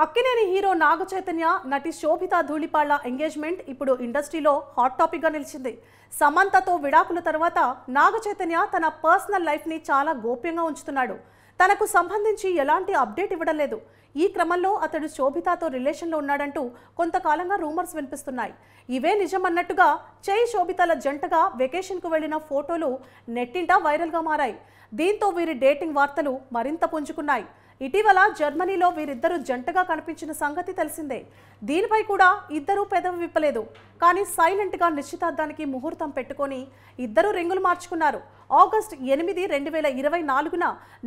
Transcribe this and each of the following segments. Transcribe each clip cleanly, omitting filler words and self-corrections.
Akkineni hero Naga Chaitanya నటి శోభిత Dhulipalla engagement ఇప్పుడు ఇండస్ట్రీలో హాట్ టాపిక్ గా నిలిచింది. సమంతతో విడాకుల తర్వాత నాగ చైతన్య తన పర్సనల్ లైఫ్ ని చాలా గోప్యంగా ఉంచుతున్నాడు. తనకు సంబంధించి ఎలాంటి అప్డేట్ ఇవ్వడం లేదు. ఈ క్రమంలో అతడు శోభితతో రిలేషన్లో ఉన్నాడంటూ కొంతకాలంగా రూమర్స్ వినిపిస్తున్నాయి. ఇవే నిజమన్నట్టుగా చై శోభితల జంటగా వెకేషన్కు వెళ్లిన ఫోటోలు నెట్టింట వైరల్గా మారాయి. దీంతో వీరి డేటింగ్ వార్తలు మరింత పుంజుకున్నాయి. ఇటీవల జర్మనీలో వీరిద్దరూ జంటగా కనిపించిన సంగతి తెలిసిందే. దీనిపై కూడా ఇద్దరూ పెదవి విప్పలేదు. కానీ సైలెంట్గా నిశ్చితార్థానికి ముహూర్తం పెట్టుకొని ఇద్దరూ రింగులు మార్చుకున్నారు. ఆగస్టు 8, 2024న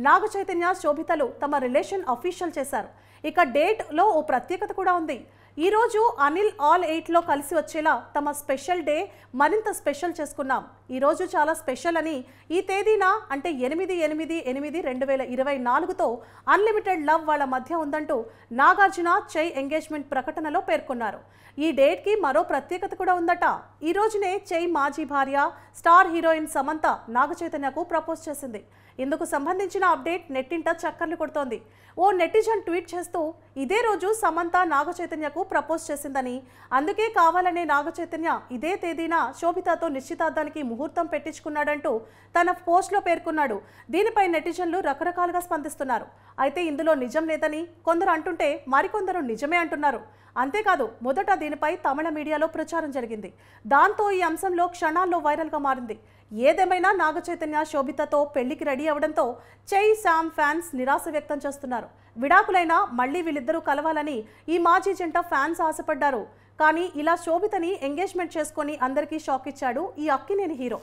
నాగ చైతన్య శోభితలు తమ రిలేషన్ అఫీషియల్ చేశారు. ఇక డేట్లో ఓ ప్రత్యేకత కూడా ఉంది. ఈ రోజు అనిల్ ఆల్ 8లో కలిసి వచ్చేలా తమ స్పెషల్ డే మరింత స్పెషల్ చేసుకున్నాం. ఈ రోజు చాలా స్పెషల్ అని ఈ తేదీన అంటే 8/8/2024తో అన్లిమిటెడ్ లవ్ వాళ్ళ మధ్య ఉందంటూ నాగార్జున చై ఎంగేజ్మెంట్ ప్రకటనలో పేర్కొన్నారు. ఈ డేట్కి మరో ప్రత్యేకత కూడా ఉందట. ఈ రోజునే చై మాజీ భార్య స్టార్ హీరోయిన్ సమంత నాగ చైతన్యకు ప్రపోజ్ చేసింది. ఇందుకు సంబంధించిన అప్డేట్ నెట్టింట చక్కర్లు కొడుతోంది. ఓ నెటిజన్ ట్వీట్ చేస్తూ ఇదే రోజు సమంత నాగ చైతన్యకు ప్రపోజ్ చేసిందని, అందుకే కావాలనే నాగ చైతన్య ఇదే తేదీన శోభితతో నిశ్చితార్థానికి ముహూర్తం పెట్టించుకున్నాడంటూ తన పోస్ట్లో పేర్కొన్నాడు. దీనిపై నెటిజన్లు రకరకాలుగా స్పందిస్తున్నారు. అయితే ఇందులో నిజం లేదని కొందరు అంటుంటే మరికొందరు నిజమే అంటున్నారు. అంతేకాదు మొదట దీనిపై తమిళ మీడియాలో ప్రచారం జరిగింది. దాంతో ఈ అంశంలో క్షణాల్లో వైరల్గా మారింది. ఏదేమైనా నాగ చైతన్య శోభితతో పెళ్లికి రెడీ అవడంతో చై శామ్ ఫ్యాన్స్ నిరాశ వ్యక్తం చేస్తున్నారు. విడాకులైనా మళ్లీ వీళ్ళిద్దరూ కలవాలని ఈ మాజీ జంట ఫ్యాన్స్ ఆశపడ్డారు. కానీ ఇలా శోభితని ఎంగేజ్మెంట్ చేసుకొని అందరికీ షాక్ ఇచ్చాడు ఈ అక్కినేని హీరో.